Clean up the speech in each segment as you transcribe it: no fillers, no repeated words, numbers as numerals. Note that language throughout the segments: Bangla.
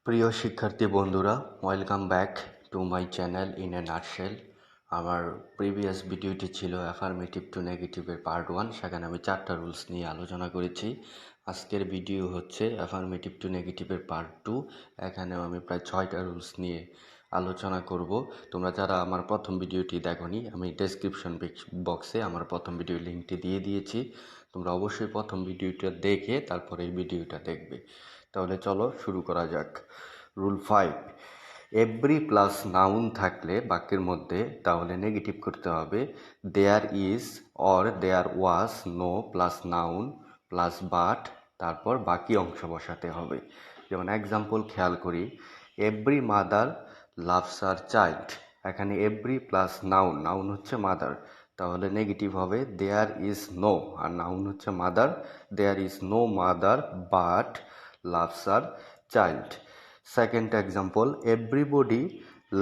প্রিয় শিক্ষার্থী বন্ধুরা, welcome back to my channel in a nutshell. আমার প্রিভিয়াস ভিডিওটি ছিল অ্যাফার্মেটিভ টু নেগেটিভের পার্ট 1। সেখানে আমি 4টা রুলস নিয়ে আলোচনা করেছি। আজকের ভিডিও হচ্ছে অ্যাফার্মেটিভ টু নেগেটিভের পার্ট 2। এখানেও আমি প্রায় 6টা রুলস নিয়ে আলোচনা করব। তোমরা যারা আমার প্রথম ভিডিওটি দেখোনি, আমি ডেসক্রিপশন বক্সে আমার প্রথম ভিডিওর লিঙ্কটি দিয়ে দিয়েছি। তোমরা অবশ্যই প্রথম ভিডিওটা দেখে তারপরে এই ভিডিওটা দেখবে। তাহলে চলো শুরু করা যাক। রুল 5, এভরি প্লাস নাউন থাকলে বাক্যের মধ্যে তাহলে নেগেটিভ করতে হবে there is or there was no plus noun plus but, তারপর বাকি অংশ বসাতে হবে। যেমন এক্সাম্পল খেয়াল করি, every mother loves her child. এখানে এভরি প্লাস নাউন, নাউন হচ্ছে মাদার, তাহলে নেগেটিভ হবে দেয়ার ইজ নো, আর নাউন হচ্ছে mother, there is no mother but loves her child. Second example, everybody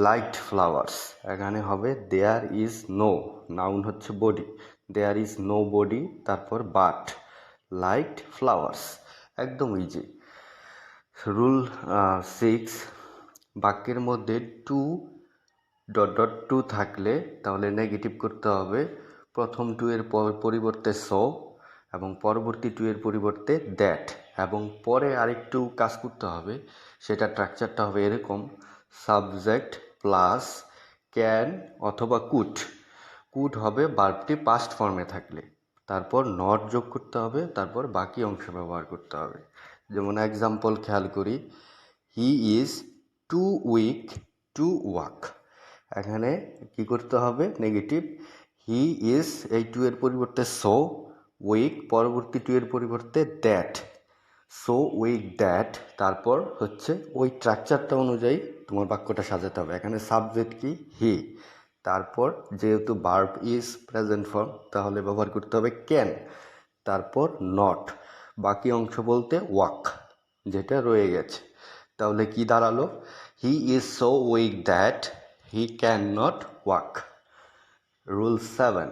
liked flowers. এখানে হবে দেয়ার ইজ নো, নাউন হচ্ছে body, there is no body, তারপর বাট লাইকড ফ্লাওয়ার্স। একদম ইজি। রুল 6, বাক্যের মধ্যে টু টু থাকলে তাহলে নেগেটিভ করতে হবে প্রথম টু এর পরিবর্তে সো এবং পরবর্তী টু এর পরিবর্তে দ্যাট, এবং পরে আরেকটু কাজ করতে হবে। সেটা স্ট্রাকচারটা হবে এরকম, সাবজেক্ট প্লাস ক্যান অথবা কুড। কুড হবে ভার্বটি পাস্ট ফর্মে থাকলে, তারপর নট যোগ করতে হবে, তারপর বাকি অংশ ব্যবহার করতে হবে। যেমন এক্সাম্পল খেয়াল করি, he is too weak to walk. এখানে কি করতে হবে নেগেটিভ, হি ইজ এই টু এর পরিবর্তে সো, উইক পরবর্তী টু এর পরিবর্তে দ্যাট, সো উইক দ্যাট, তারপর হচ্ছে ওই স্ট্রাকচারটা অনুযায়ী তোমার বাক্যটা সাজাতে হবে। এখানে সাবজেক্ট কি হি, তারপর যেহেতু ভার্ব ইজ প্রেজেন্ট ফর্ম তাহলে ব্যবহার করতে হবে ক্যান, তারপর নট, বাকি অংশ বলতে ওয়াক যেটা রয়ে গেছে। তাহলে কি দাঁড়ালো, he is so weak that he can not walk. Rule 7,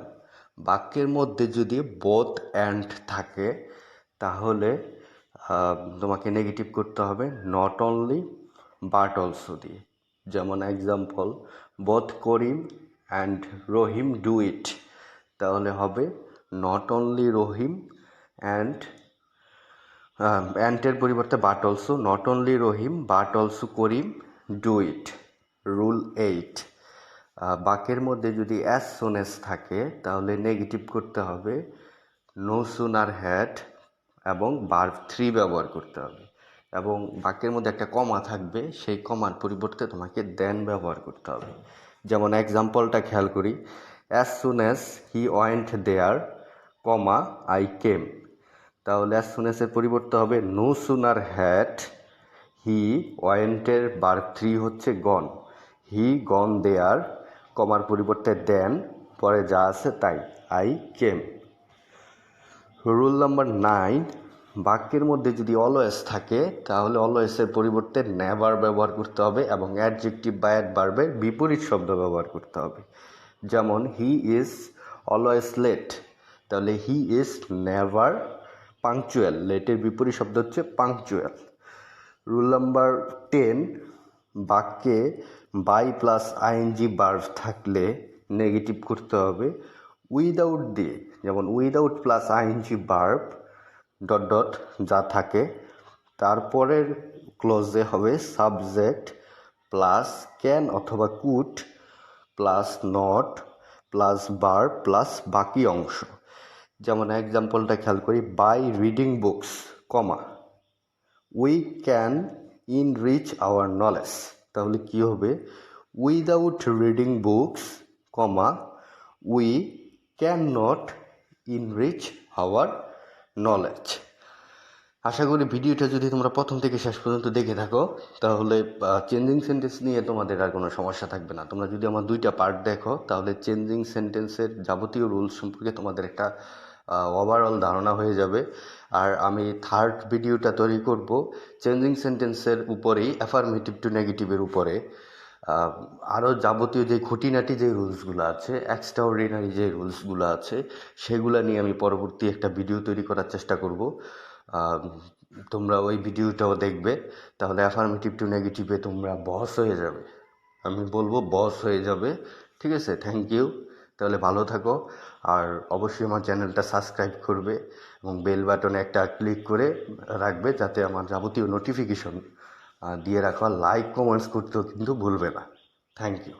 বাক্যের মধ্যে যদি বোথ অ্যান্ড থাকে তাহলে তোমাকে নেগেটিভ করতে হবে নট অনলি বাট অলসো দিয়ে। যেমন example, both Karim and Rahim do it. তাহলে হবে নট অনলি রহিম অ্যান্ড অ্যান্ডের পরিবর্তে but also, not only Rahim but also Karim do it. Rule 8, বাক্যের মধ্যে যদি অ্যাজ সুন অ্যাজ থাকে তাহলে নেগেটিভ করতে হবে নো সুনার হ্যাড এবং ভার্ব 3 ব্যবহার করতে হবে, এবং বাক্যের মধ্যে একটা কমা থাকবে, সেই কমার পরিবর্তে তোমাকে দেন ব্যবহার করতে হবে। যেমন এক্সাম্পলটা খেয়াল করি, as soon as he went there comma I came. তাহলে অ্যাজ সুন অ্যাজের পরিবর্তে হবে নো সুনার হ্যাড হি ওয়েন্টের ভার্ব 3 হচ্ছে গন, হি গন দেয়ার কমার পরিবর্তে দেন, পরে যা আছে তাই আই কেম। রুল নাম্বার 9, বাক্যের মধ্যে যদি অলওয়েজ থাকে তাহলে অলওয়েজের পরিবর্তে নেভার ব্যবহার করতে হবে এবং অ্যাডজেক্টিভ বা অ্যাডভার্বের বিপরীত শব্দ ব্যবহার করতে হবে। যেমন হি ইজ অলওয়েজ লেট, তাহলে হি ইজ নেভার পাংচুয়াল, লেটের বিপরীত শব্দ হচ্ছে পাংচুয়াল। রুল নাম্বার 10, বাক্যে বাই প্লাস আইএনজি ভার্ব থাকলে নেগেটিভ করতে হবে উইদাউট দিয়ে। যেমন উইদাউট প্লাস আইএনজি ভার্ব যা থাকে, তারপরের ক্লোজে হবে সাবজেক্ট প্লাস ক্যান অথবা could plus not plus verb plus বাকি অংশ। যেমন এক্সাম্পলটা খেয়াল করি, by reading books comma we can enrich our knowledge. তাহলে কি হবে, without reading books comma we can not enrich our knowledge. আশা করি ভিডিওটা যদি তোমরা প্রথম থেকে শেষ পর্যন্ত দেখে থাকো তাহলে চেঞ্জিং সেন্টেন্স নিয়ে তোমাদের আর কোনো সমস্যা থাকবে না। তোমরা যদি আমার 2টা পার্ট দেখো তাহলে চেঞ্জিং সেন্টেন্সের যাবতীয় রুলস সম্পর্কে তোমাদের একটা ওভারঅল ধারণা হয়ে যাবে। আর আমি থার্ড ভিডিওটা তৈরি করব চেঞ্জিং সেন্টেন্সের উপরেই, অ্যাফার্মেটিভ টু নেগেটিভের উপরে। আরও যাবতীয় যে খুঁটিনাটি যে রুলসগুলো আছে, এক্সট্রাঅর্ডিনারি যে রুলসগুলো আছে, সেগুলো নিয়ে আমি পরবর্তী একটা ভিডিও তৈরি করার চেষ্টা করব। তোমরা ওই ভিডিওটাও দেখবে, তাহলে অ্যাফার্মেটিভ টু নেগেটিভে তোমরা বস হয়ে যাবে। আমি বলবো বস হয়ে যাবে। ঠিক আছে, থ্যাংক ইউ। তাহলে ভালো থাকো, আর অবশ্যই আমার চ্যানেলটা সাবস্ক্রাইব করবে এবং বেল বাটনে একটা ক্লিক করে রাখবে, যাতে আমার যাবতীয় নোটিফিকেশন দিয়ে রাখো। লাইক কমেন্টস করতেও কিন্তু ভুলবে না। Thank you.